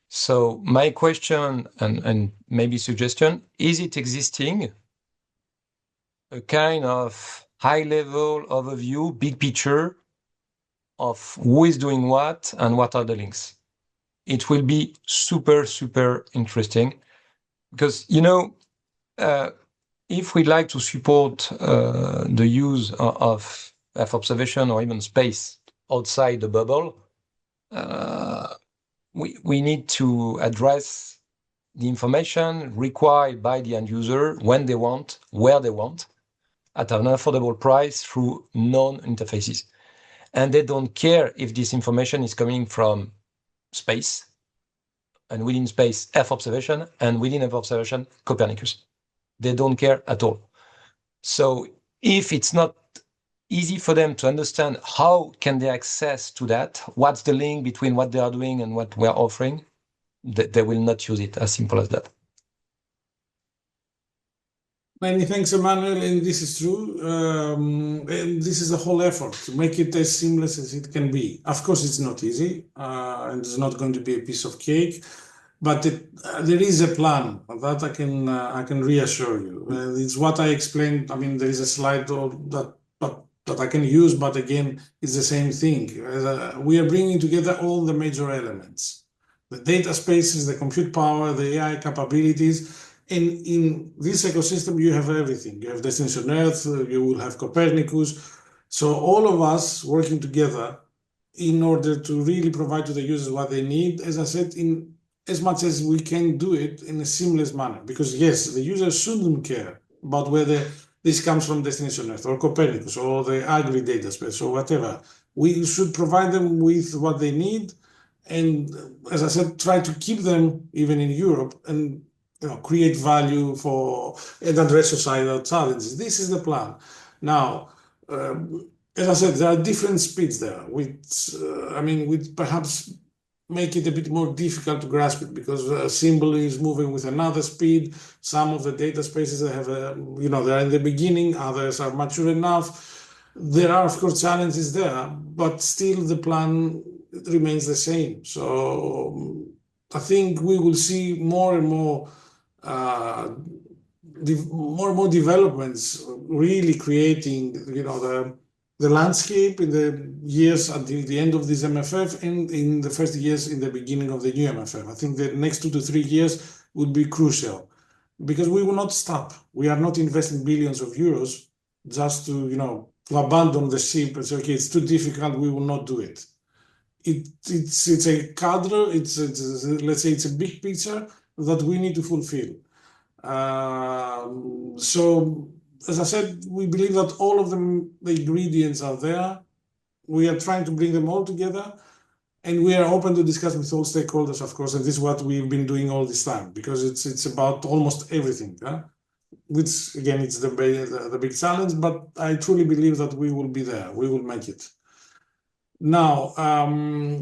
So my question and maybe suggestion, is it existing a kind of high-level overview, big picture of who is doing what and what are the links? It will be super, super interesting because, if we'd like to support the use of Earth observation or even space outside the bubble, we need to address the information required by the end user when they want, where they want, at an affordable price through known interfaces. And they don't care if this information is coming from space, and within space, Earth observation, and within Earth observation, Copernicus. They don't care at all. So if it's not easy for them to understand how can they access to that, what's the link between what they are doing and what we're offering, they will not use it, as simple as that. Many thanks, Emmanuel, and this is true. And this is the whole effort to make it as seamless as it can be. Of course, it's not easy, and it's not going to be a piece of cake, but there is a plan that I can reassure you. It's what I explained. I mean, there is a slide that I can use, but again, it's the same thing. We are bringing together all the major elements. the data spaces, the compute power, the AI capabilities. And in this ecosystem, you have everything. You have Destination Earth, you will have Copernicus. So all of us working together in order to really provide to the users what they need, as I said, in as much as we can do it in a seamless manner. Because yes, the user shouldn't care about whether this comes from Destination Earth or Copernicus or the Agri data space or whatever. We should provide them with what they need, and as I said, try to keep them even in Europe and create value for and address societal challenges. This is the plan. Now, as I said, there are different speeds there, which perhaps make it a bit more difficult to grasp it because a symbol is moving with another speed. Some of the data spaces that have, they're in the beginning, others are mature enough. There are, of course, challenges there, but still the plan remains the same. So I think we will see more and more developments really creating, the landscape in the years until the end of this MFF and in the first years in the beginning of the new MFF. I think the next 2 to 3 years would be crucial because we will not stop. We are not investing billions of euros just to abandon the ship and say, okay, it's too difficult, we will not do it. It's a cadre, let's say it's a big picture that we need to fulfill. So, as I said, we believe that all of the ingredients are there. We are trying to bring them all together, and we are open to discuss with all stakeholders, of course, and this is what we've been doing all this time, because it's about almost everything, which, again, it's the big challenge, but I truly believe that we will be there. We will make it. Now,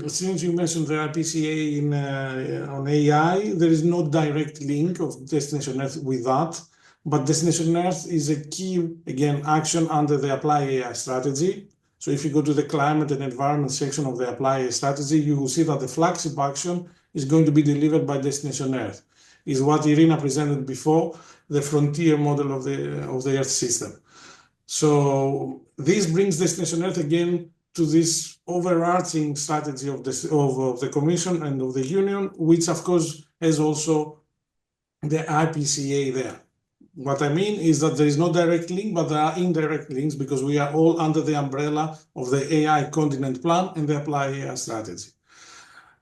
since you mentioned the IPCA on AI, there is no direct link of Destination Earth with that, but Destination Earth is a key, again, action under the Apply AI strategy. So if you go to the climate and environment section of the Apply AI strategy, you will see that the flagship action is going to be delivered by Destination Earth. Is what Irina presented before, the frontier model of the Earth system. So this brings Destination Earth again to this overarching strategy of the Commission and of the Union, which of course has also the IPCA there. What I mean is that there is no direct link, but there are indirect links because we are all under the umbrella of the AI continent plan and the Apply AI strategy.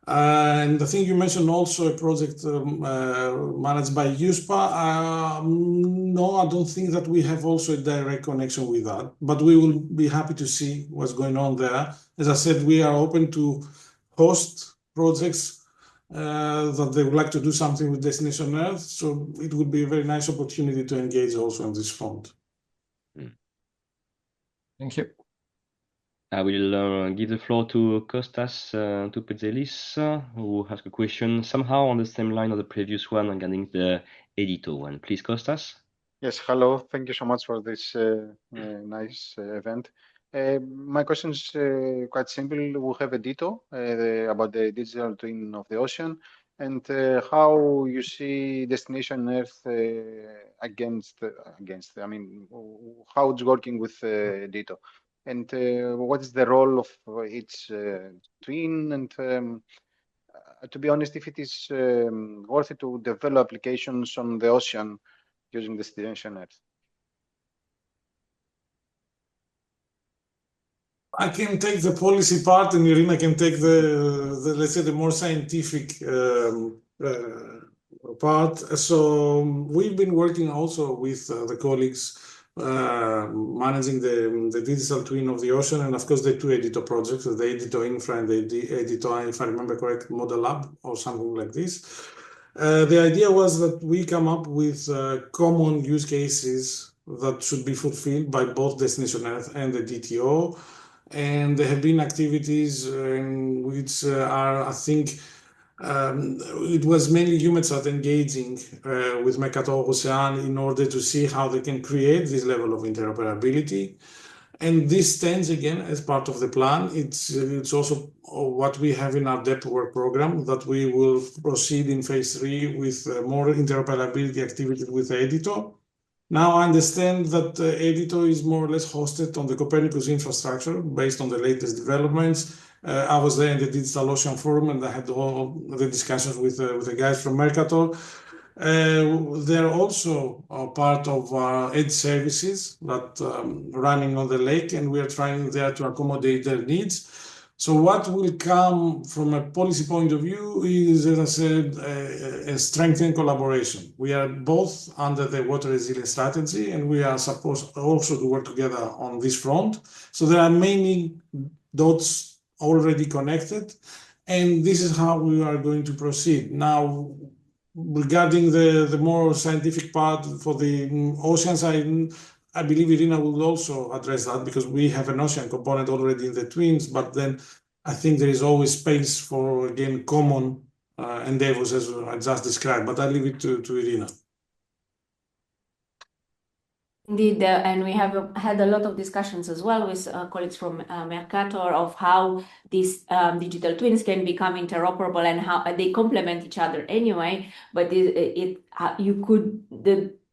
And I think you mentioned also a project managed by USPA. No, I don't think that we have also a direct connection with that, but we will be happy to see what's going on there. As I said, we are open to host projects that they would like to do something with Destination Earth. So it would be a very nice opportunity to engage also on this front. Thank you. I will give the floor to Kostas Toupetzelis, who has a question somehow on the same line of the previous one regarding the editor one. Please, Kostas. Yes, hello. Thank you so much for this nice event. My question is quite simple. We have a dito about the digital twin of the ocean and how you see Destination Earth how it's working with dito. And what is the role of its twin? And to be honest, if it is worth it to develop applications on the ocean using Destination Earth. I can take the policy part, and Irina can take the let's say the more scientific part. So we've been working also with the colleagues managing the digital twin of the ocean, and of course the two editor projects, the editor infra and the editor, if I remember correct, model lab or something like this. The idea was that we come up with common use cases that should be fulfilled by both Destination Earth and the DTO. And there have been activities which are, I think, it was mainly EUMETSAT engaging with Mercator Ocean in order to see how they can create this level of interoperability. And this stands again as part of the plan. It's also what we have in our depth work program, that we will proceed in phase 3 with more interoperability activities with the editor. Now I understand that the editor is more or less hosted on the Copernicus infrastructure based on the latest developments. I was there in the Digital Ocean Forum, and I had all the discussions with the guys from Mercator. They're also part of our edge services that running on the lake, and we are trying there to accommodate their needs. So what will come from a policy point of view is, as I said, a strengthened collaboration. We are both under the water resilience strategy, and we are supposed also to work together on this front. So there are many dots already connected, and this is how we are going to proceed. Now, regarding the more scientific part for the oceans, I believe Irina will also address that, because we have an ocean component already in the twins, but then I think there is always space for, again, common endeavors, as I just described, but I'll leave it to Irina. Indeed, and we have had a lot of discussions as well with colleagues from Mercator of how these digital twins can become interoperable and how they complement each other anyway. But the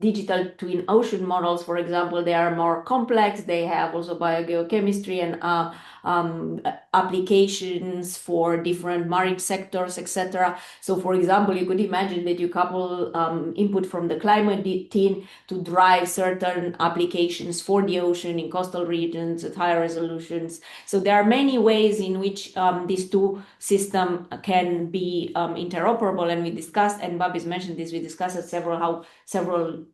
digital twin ocean models, for example, they are more complex. They have also biogeochemistry and applications for different marine sectors, etc. So, for example, you could imagine that you couple input from the climate team to drive certain applications for the ocean in coastal regions at higher resolutions. So there are many ways in which these two systems can be interoperable, and we discussed, and Babis mentioned this, we discussed at several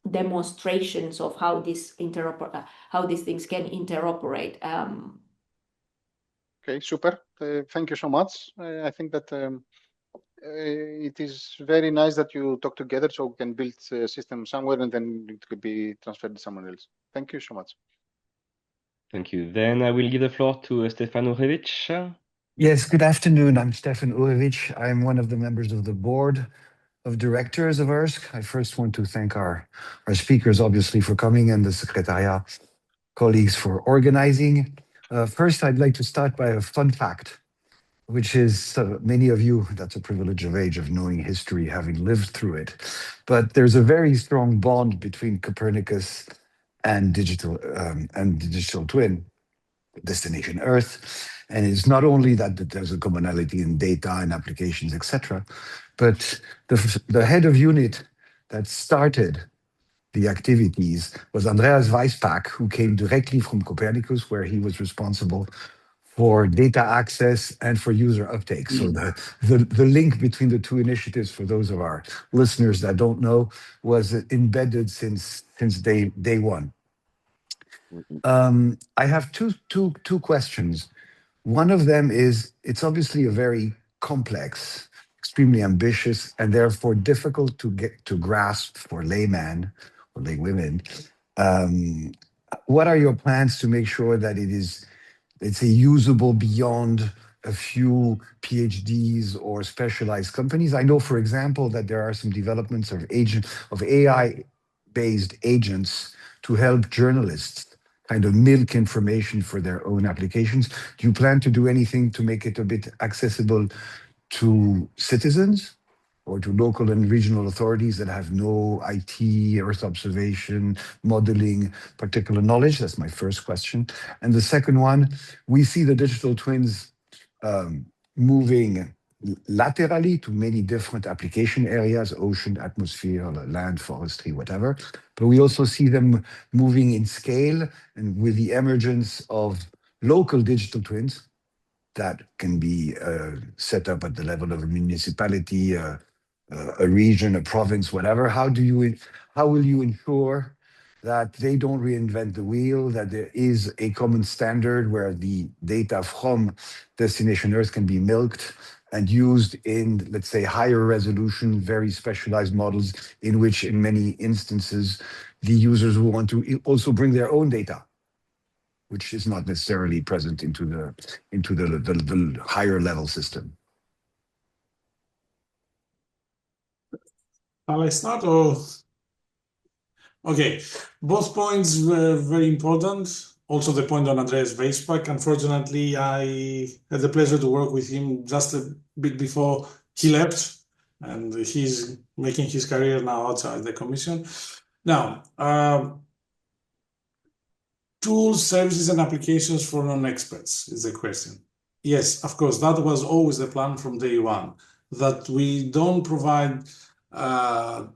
demonstrations of how these things can interoperate. Okay, super. Thank you so much. I think that it is very nice that you talk together, so we can build a system somewhere and then it could be transferred to someone else. Thank you so much. Thank you. Then I will give the floor to Stefan Urevic. Yes, good afternoon. I'm Stefan Urevic. I'm one of the members of the board of directors of ERSC. I first want to thank our speakers, obviously, for coming, and the Secretariat colleagues for organizing. First, I'd like to start by a fun fact, which is many of you, that's a privilege of age, of knowing history, having lived through it. But there's a very strong bond between Copernicus and the digital twin, Destination Earth. And it's not only that there's a commonality in data and applications, etc., but the head of unit that started the activities was Andreas Weisbach, who came directly from Copernicus, where he was responsible for data access and for user uptake. So the link between the two initiatives, for those of our listeners that don't know, was embedded since day one. I have two questions. One of them is, it's obviously a very complex, extremely ambitious, and therefore difficult to get to grasp for laymen or laywomen. What are your plans to make sure that it is, let's say, usable beyond a few PhDs or specialized companies? I know, for example, that there are some developments of AI-based agents to help journalists kind of milk information for their own applications. Do you plan to do anything to make it a bit accessible to citizens or to local and regional authorities that have no IT, Earth observation, modeling, particular knowledge? That's my first question. And the second one, we see the digital twins moving laterally to many different application areas, ocean, atmosphere, land, forestry, whatever. But we also see them moving in scale, and with the emergence of local digital twins that can be set up at the level of a municipality, a region, a province, whatever. How will you ensure that they don't reinvent the wheel, that there is a common standard where the data from Destination Earth can be milked and used in, let's say, higher resolution, very specialized models, in which in many instances, the users will want to also bring their own data, which is not necessarily present into the higher level system? Shall I start or? Okay, both points were very important. Also the point on Andreas Weisbach. Unfortunately, I had the pleasure to work with him just a bit before he left, and he's making his career now outside the Commission. Now, tools, services, and applications for non-experts is the question. Yes, of course, that was always the plan from day one, that we don't provide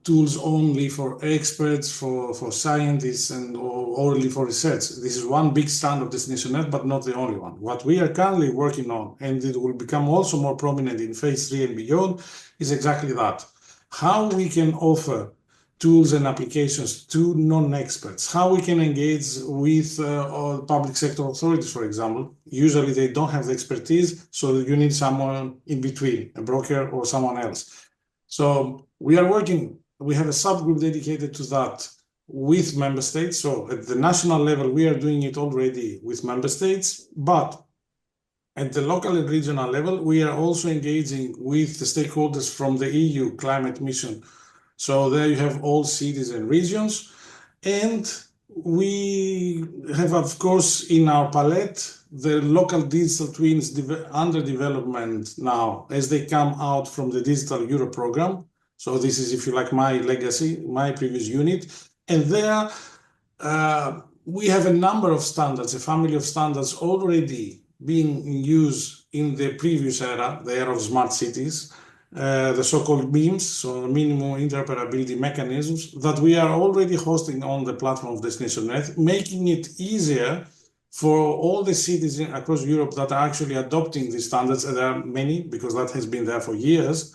tools only for experts, for scientists, and or only for research. This is one big strand of DestinE, but not the only one. What we are currently working on, and it will become also more prominent in phase 3 and beyond, is exactly that. How we can offer tools and applications to non-experts, how we can engage with public sector authorities, for example. Usually they don't have the expertise, so you need someone in between, a broker or someone else. So we are working, we have a subgroup dedicated to that with member states. So at the national level, we are doing it already with member states, but at the local and regional level, we are also engaging with the stakeholders from the EU climate mission. So there you have all cities and regions. And we have, of course, in our palette, the local digital twins under development now as they come out from the Digital Europe program. So this is, if you like, my legacy, my previous unit. And there we have a number of standards, a family of standards already being in use in the previous era, the era of smart cities, the so-called MIMs, so minimum interoperability mechanisms, that we are already hosting on the platform of DestinE, making it easier for all the cities across Europe that are actually adopting these standards, and there are many, because that has been there for years,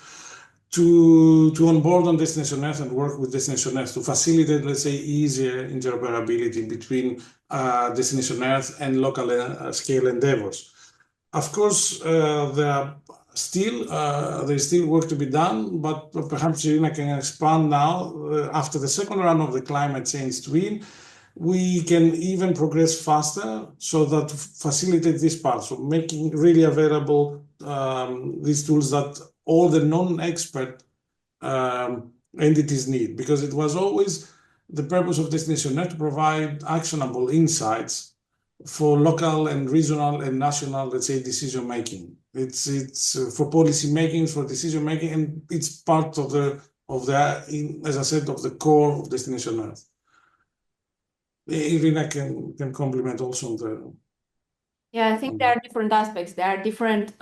to onboard on DestinE and work with DestinE to facilitate, let's say, easier interoperability between DestinE and local scale endeavors. Of course, there is still work to be done, but perhaps Irina can expand now. After the second round of the climate change twin, we can even progress faster so that facilitate this part. So making really available these tools that all the non-expert entities need, because it was always the purpose of DestinE to provide actionable insights for local and regional and national, let's say, decision making. It's for policy making, for decision making, and it's part of the as I said, of the core of DestinE. Irina can complement also on the. Yeah, I think there are different aspects. There are different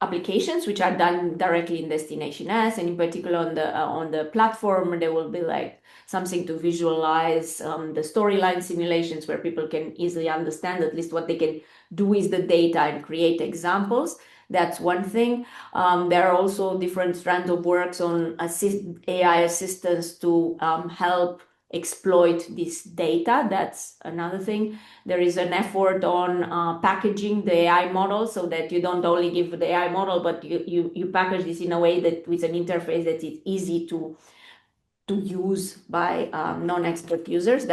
applications which are done directly in DestinE, and in particular on the platform, there will be like something to visualize the storyline simulations where people can easily understand at least what they can do with the data and create examples. That's one thing. There are also different strands of works on AI assistance to help exploit this data. That's another thing. There is an effort on packaging the AI model so that you don't only give the AI model, but you package this in a way that with an interface that is easy to use by non-expert users.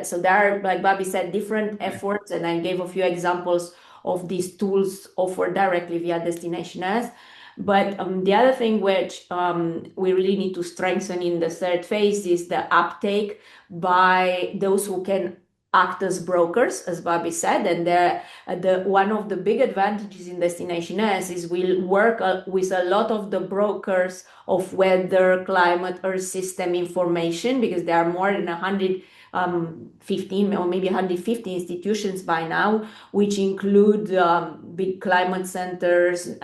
So there are, like Bobby said, different efforts, and I gave a few examples of these tools offered directly via DestinE. But the other thing which we really need to strengthen in the third phase is the uptake by those who can act as brokers, as Bobby said. And one of the big advantages in DestinE is we'll work with a lot of the brokers of weather, climate, earth system information, because there are more than 115 or maybe 150 institutions by now, which include big climate centers,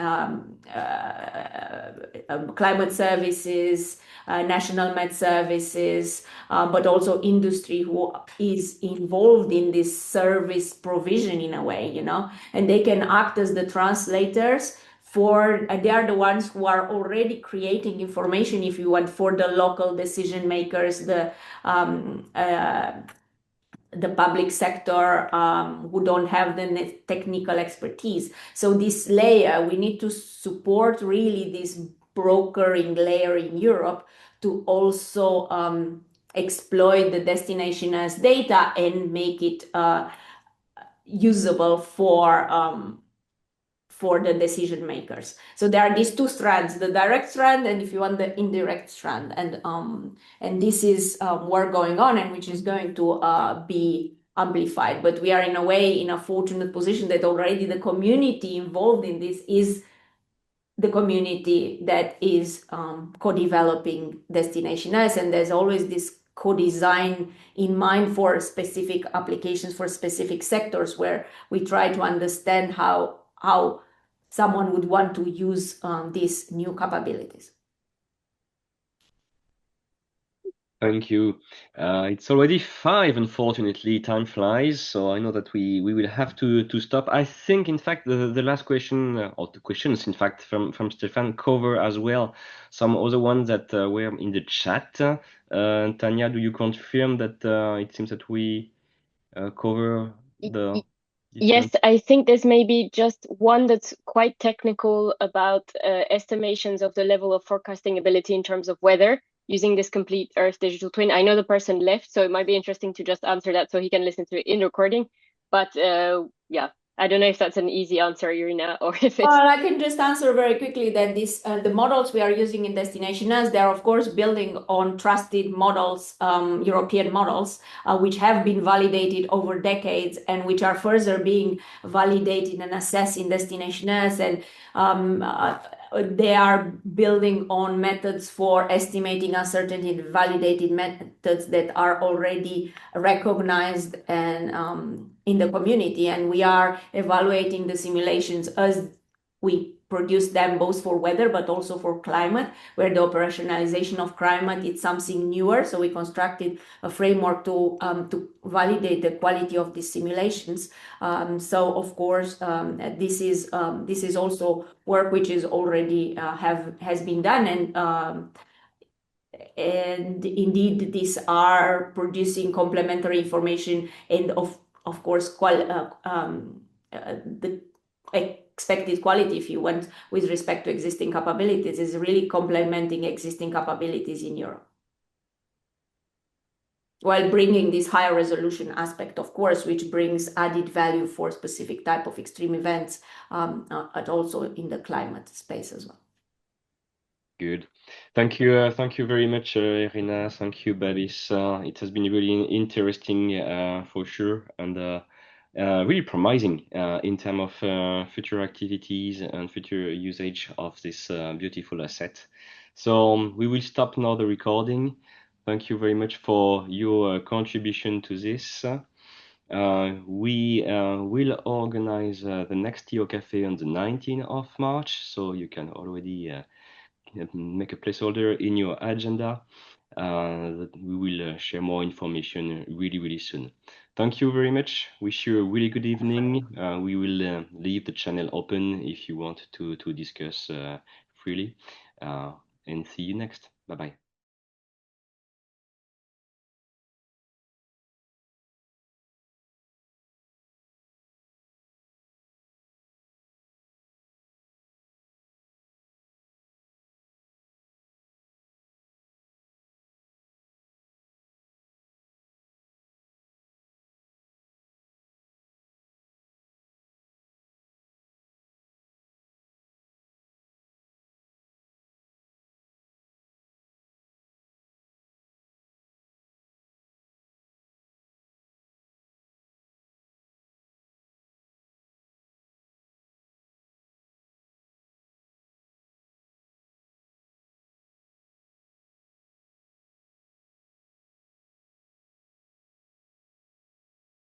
climate services, national med services, but also industry who is involved in this service provision in a way, and they can act as the translators they are the ones who are already creating information, if you want, for the local decision makers, the public sector who don't have the technical expertise. So this layer, we need to support really this brokering layer in Europe to also exploit the DestinE data and make it usable for the decision makers. So there are these two strands, the direct strand and, if you want, the indirect strand. And this is work going on and which is going to be amplified. But we are in a way in a fortunate position that already the community involved in this is the community that is co-developing DestinE, and there's always this co-design in mind for specific applications, for specific sectors, where we try to understand how someone would want to use these new capabilities. Thank you. It's already 5, unfortunately, time flies, so I know that we will have to stop. I think, in fact, the last question, or the questions, in fact, from Stefan cover as well some other ones that were in the chat. Tanya, do you confirm that it seems that we cover the Yes, different... I think there's maybe just one that's quite technical about estimations of the level of forecasting ability in terms of weather using this complete Earth digital twin. I know the person left, so it might be interesting to just answer that so he can listen to it in recording. But yeah, I don't know if that's an easy answer, Irina, or if it's... Well, I can just answer very quickly that the models we are using in DestinE, they're of course building on trusted models, European models, which have been validated over decades and which are further being validated and assessed in DestinE. And they are building on methods for estimating uncertainty, validated methods that are already recognized and in the community. And we are evaluating the simulations as we produce them both for weather but also for climate, where the operationalization of climate is something newer. So we constructed a framework to validate the quality of these simulations. So of course, this is also work which is already has been done, and indeed these are producing complementary information, and of course the expected quality, if you want, with respect to existing capabilities, is really complementing existing capabilities in Europe, while bringing this higher resolution aspect, of course, which brings added value for specific type of extreme events, and also in the climate space as well. Good. Thank you very much, Irina. Thank you, Babis. It has been really interesting for sure, and really promising in terms of future activities and future usage of this beautiful asset. So we will stop now the recording. Thank you very much for your contribution to this. We will organize the next EOcafe on the 19th of March, so you can already make a placeholder in your agenda. That we will share more information really soon. Thank you very much. Wish you a really good evening. We will leave the channel open if you want to discuss freely. And see you next. Bye bye.